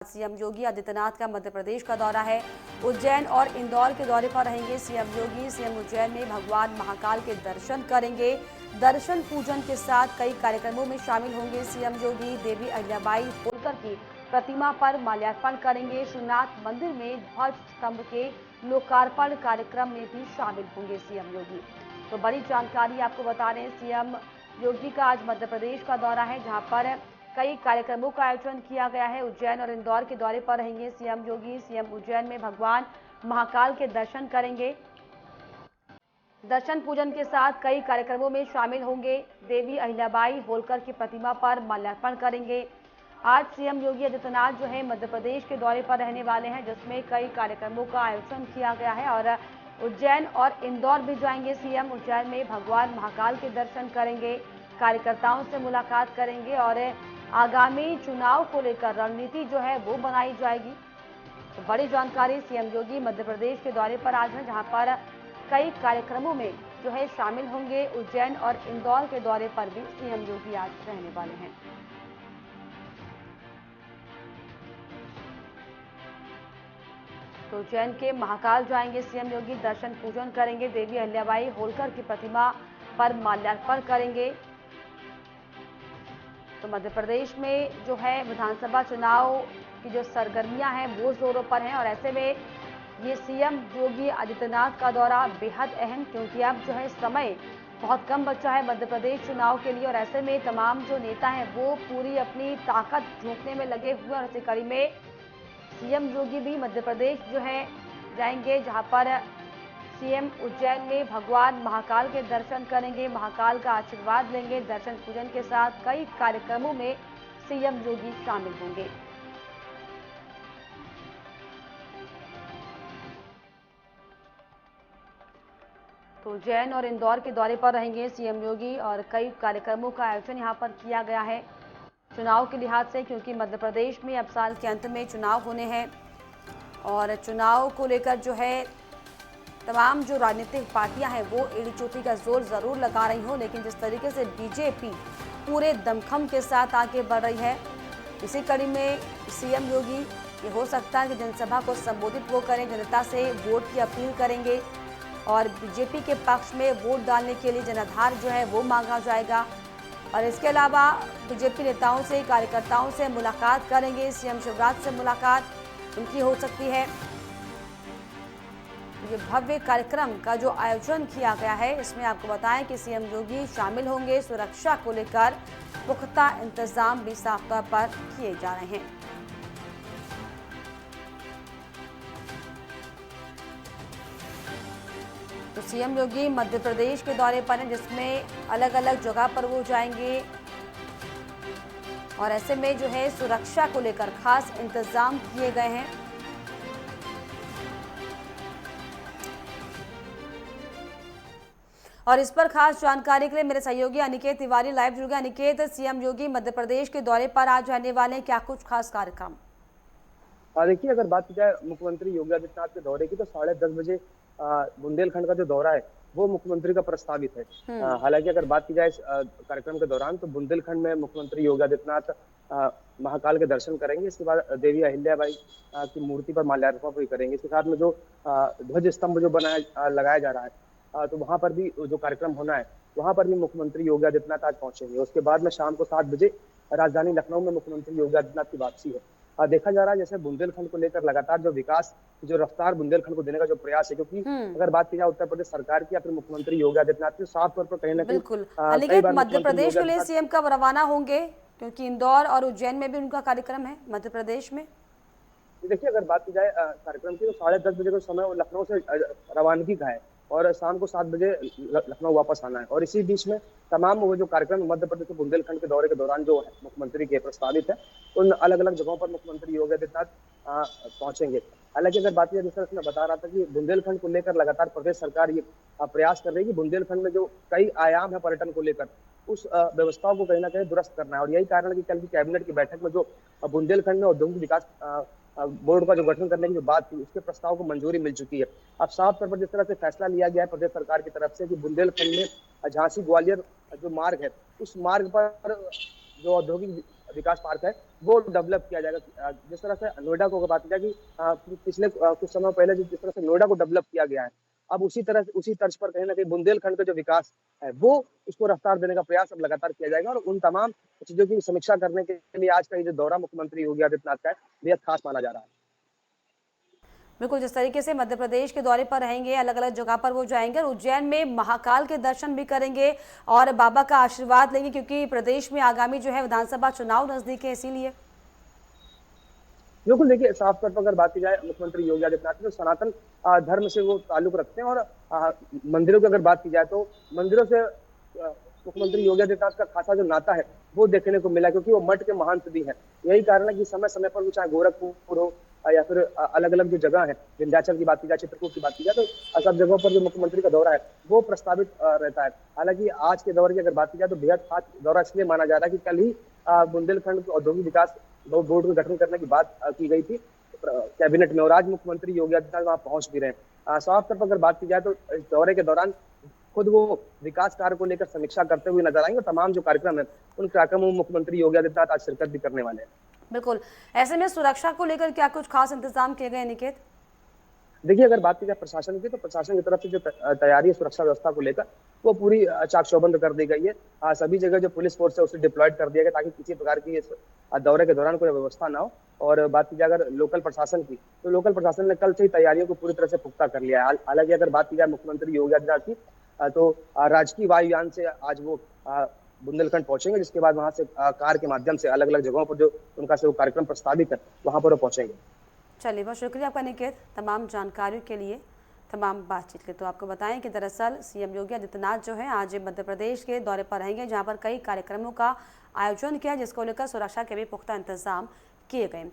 CM Yogi Adityanath का मध्य प्रदेश का दौरा है। उज्जैन और इंदौर के दौरे पर रहेंगे सीएम योगी। सीएम उज्जैन में भगवान महाकाल के दर्शन करेंगे। दर्शन पूजन के साथ कई कार्यक्रमों में शामिल होंगे सीएम योगी। देवी अहिल्याबाई होलकर की प्रतिमा पर माल्यार्पण करेंगे। श्रीनाथ मंदिर में ध्वज स्तंभ के लोकार्पण कार्यक्रम में भी शामिल होंगे सीएम योगी। तो बड़ी जानकारी आपको बता रहे हैं, सीएम योगी का आज मध्य प्रदेश का दौरा है, जहां पर कई कार्यक्रमों का आयोजन किया गया है। उज्जैन और इंदौर के दौरे पर रहेंगे सीएम योगी। सीएम उज्जैन में भगवान महाकाल के दर्शन करेंगे। दर्शन पूजन के साथ कई कार्यक्रमों में शामिल होंगे। देवी अहिल्याबाई होलकर की प्रतिमा पर माल्यार्पण करेंगे। आज सीएम योगी आदित्यनाथ जो है मध्य प्रदेश के दौरे पर रहने वाले हैं, जिसमें कई कार्यक्रमों का आयोजन किया गया है और उज्जैन और इंदौर भी जाएंगे सीएम। उज्जैन में भगवान महाकाल के दर्शन करेंगे, कार्यकर्ताओं से मुलाकात करेंगे और आगामी चुनाव को लेकर रणनीति जो है वो बनाई जाएगी। तो बड़ी जानकारी, सीएम योगी मध्य प्रदेश के दौरे पर आज है, जहां पर कई कार्यक्रमों में जो है शामिल होंगे। उज्जैन और इंदौर के दौरे पर भी सीएम योगी आज रहने वाले हैं। तो उज्जैन के महाकाल जाएंगे सीएम योगी, दर्शन पूजन करेंगे। देवी अहिल्याबाई होलकर की प्रतिमा पर माल्यार्पण करेंगे। तो मध्य प्रदेश में जो है विधानसभा चुनाव की जो सरगर्मियां हैं वो जोरों पर हैं और ऐसे में ये सीएम योगी आदित्यनाथ का दौरा बेहद अहम, क्योंकि अब जो है समय बहुत कम बचा है मध्य प्रदेश चुनाव के लिए और ऐसे में तमाम जो नेता हैं वो पूरी अपनी ताकत झोंकने में लगे हुए और इसी कड़ी में सीएम योगी भी मध्य प्रदेश जो है जाएंगे, जहां पर सीएम उज्जैन में भगवान महाकाल के दर्शन करेंगे, महाकाल का आशीर्वाद लेंगे। दर्शन पूजन के साथ कई कार्यक्रमों में सीएम योगी शामिल होंगे। तो उज्जैन और इंदौर के दौरे पर रहेंगे सीएम योगी और कई कार्यक्रमों का आयोजन यहां पर किया गया है चुनाव के लिहाज से, क्योंकि मध्य प्रदेश में अब साल के अंत में चुनाव होने हैं और चुनाव को लेकर जो है तमाम जो राजनीतिक पार्टियां हैं वो एड़ी चोटी का जोर जरूर लगा रही हो, लेकिन जिस तरीके से बीजेपी पूरे दमखम के साथ आगे बढ़ रही है, इसी कड़ी में सीएम योगी ये हो सकता है कि जनसभा को संबोधित वो करें, जनता से वोट की अपील करेंगे और बीजेपी के पक्ष में वोट डालने के लिए जनाधार जो है वो मांगा जाएगा। और इसके अलावा बीजेपी नेताओं से, कार्यकर्ताओं से मुलाकात करेंगे। सीएम शिवराज से मुलाकात उनकी हो सकती है। ये भव्य कार्यक्रम का जो आयोजन किया गया है, इसमें आपको बताएं कि सीएम योगी शामिल होंगे। सुरक्षा को लेकर पुख्ता इंतजाम भी साफ तौर पर किए जा रहे हैं। तो सीएम योगी मध्य प्रदेश के दौरे पर हैं, जिसमें अलग अलग जगह पर वो जाएंगे और ऐसे में जो है सुरक्षा को लेकर खास इंतजाम किए गए हैं। और इस पर खास जानकारी के लिए मेरे सहयोगी अनिकेत तिवारी लाइव जुड़ गए। अनिकेत, सीएम योगी मध्य प्रदेश के दौरे पर आज रहने वाले हैं, क्या कुछ खास कार्यक्रम? देखिए, अगर बात की जाए मुख्यमंत्री योगी आदित्यनाथ के दौरे की, तो 10:30 बजे बुंदेलखंड का जो दौरा है वो मुख्यमंत्री का प्रस्तावित है। हालांकि अगर बात की जाए इस कार्यक्रम के दौरान, तो बुंदेलखंड में मुख्यमंत्री योगी आदित्यनाथ महाकाल के दर्शन करेंगे। इसके बाद देवी अहिल्याबाई की मूर्ति पर माल्यार्पण भी करेंगे। इसके साथ में जो ध्वज स्तंभ जो लगाया जा रहा है, तो वहां पर भी जो कार्यक्रम होना है वहां पर भी मुख्यमंत्री योगी आदित्यनाथ आज पहुंचेंगे। उसके बाद में शाम को 7 बजे राजधानी लखनऊ में मुख्यमंत्री योगी आदित्यनाथ की वापसी है। देखा जा रहा है जैसे बुंदेलखंड को लेकर लगातार जो विकास, जो रफ्तार बुंदेलखंड को देने का जो प्रयास है, क्योंकि अगर बात की जाए उत्तर प्रदेश सरकार की या फिर मुख्यमंत्री योगी आदित्यनाथ की, साफ तौर पर कहीं ना कहीं बिल्कुल मध्य प्रदेश के लिए सीएम कब रवाना होंगे, क्योंकि इंदौर और उज्जैन में भी उनका कार्यक्रम है मध्य प्रदेश में? देखिए, अगर बात की जाए कार्यक्रम की, तो 10:30 बजे का समय लखनऊ से रवानगी का है और शाम को 7 बजे लखनऊ वापस आना है। और इसी बीच में तमाम वो जो कार्यक्रम मध्य प्रदेश के बुंदेलखंड के दौरे के दौरान जो है मुख्यमंत्री के प्रस्तावित है, उन अलग अलग जगहों पर मुख्यमंत्री योगी आदित्यनाथ पहुंचेंगे। हालांकि अगर बात की जाए, जिस तरह से मैं बता रहा था कि बुंदेलखंड को लेकर लगातार प्रदेश सरकार ये प्रयास कर रही है कि बुंदेलखंड में जो कई आयाम है पर्यटन को लेकर, उस व्यवस्थाओं को कहीं ना कहीं दुरुस्त करना है। और यही कारण है कि कल की कैबिनेट की बैठक में जो बुंदेलखंड में औद्योगिक विकास बोर्ड का जो गठन करने की जो बात थी, उसके प्रस्ताव को मंजूरी मिल चुकी है। अब साफ तौर पर जिस तरह से फैसला लिया गया है प्रदेश सरकार की तरफ से कि बुंदेलखंड में झांसी ग्वालियर जो मार्ग है, उस मार्ग पर जो औद्योगिक विकास पार्क है वो डेवलप किया जाएगा। जिस तरह से नोएडा को अगर बात की जाए कि पिछले कुछ समय पहले जिस तरह से नोएडा को डेवलप किया गया है, अब उसी तर्ज पर कहीं न कहीं बुंदेलखंड का जो विकास है, वो उसको रफ्तार देने का प्रयास अब लगातार किया जाएगा और उन तमाम चीज़ों की समीक्षा करने के लिए आज का ये जो दौरा मुख्यमंत्री योगी आदित्यनाथ का है, बेहद खास माना जा रहा है। बिल्कुल, जिस तरीके से मध्य प्रदेश के दौरे पर रहेंगे, अलग-अलग जगह पर वो जाएंगे और उज्जैन में महाकाल के दर्शन भी करेंगे और बाबा का आशीर्वाद लेंगे, क्योंकि प्रदेश में आगामी जो है विधानसभा चुनाव नजदीक है, इसीलिए। बिल्कुल, देखिए साफ तौर पर अगर बात की जाए मुख्यमंत्री योगी आदित्यनाथ तो सनातन धर्म से वो ताल्लुक रखते हैं और मंदिरों की अगर बात की जाए तो मंदिरों से मुख्यमंत्री योगी आदित्यनाथ का खासा जो नाता है वो देखने को मिला, क्योंकि वो मठ के महंत भी हैं। यही कारण है कि समय समय पर वो चाहे गोरखपुर हो या फिर अलग अलग जो जगह है, विंध्याचल की बात की जाए, चित्रकूट की बात की जाए, तो सब जगहों पर जो मुख्यमंत्री का दौरा है वो प्रस्तावित रहता है। हालांकि आज के दौरे की अगर बात की जाए तो बेहद खास दौरा इसलिए माना जा रहा है कि कल ही बुंदेलखंड औद्योगिक विकास बोर्ड का गठन करने की बात की गई थी कैबिनेट में और आज मुख्यमंत्री योगी आदित्यनाथ वहां पहुंच भी रहे हैं। साफ तौर पर अगर बात की जाए तो इस दौरे के दौरान खुद वो विकास कार्य को लेकर समीक्षा करते हुए नजर आएंगे और तमाम जो कार्यक्रम है उन कार्यक्रमों में मुख्यमंत्री योगी आदित्यनाथ आज शिरकत भी करने वाले हैं। बिल्कुल, ऐसे में सुरक्षा को लेकर क्या कुछ खास इंतजाम किए गए निकेत? देखिए अगर बात की जाए प्रशासन की तो प्रशासन की तरफ से जो तैयारी है सुरक्षा व्यवस्था को लेकर वो पूरी चाक चौबंद कर दी गई है। सभी जगह जो पुलिस फोर्स है उसे डिप्लॉयड कर दिया गया ताकि किसी प्रकार की इस दौरे के दौरान कोई व्यवस्था ना हो। और बात की जाए अगर लोकल प्रशासन की तो लोकल प्रशासन ने कल से ही तैयारियों को पूरी तरह से पुख्ता कर लिया है। हालांकि अगर बात की जाए मुख्यमंत्री योगी आदित्यनाथ की तो राजकीय वायुयान से आज वो बुंदेलखंड पहुंचेंगे, जिसके बाद वहां से कार के माध्यम से अलग अलग जगहों पर जो उनका से वो कार्यक्रम प्रस्तावित है वहां पर वो पहुंचेंगे। चलिए, बहुत शुक्रिया आपका निकेत, तमाम जानकारियों के लिए, तमाम बातचीत के। तो आपको बताएं कि दरअसल सीएम योगी आदित्यनाथ जो है आज मध्य प्रदेश के दौरे पर रहेंगे, जहां पर कई कार्यक्रमों का आयोजन किया, जिसको लेकर सुरक्षा के भी पुख्ता इंतजाम किए गए।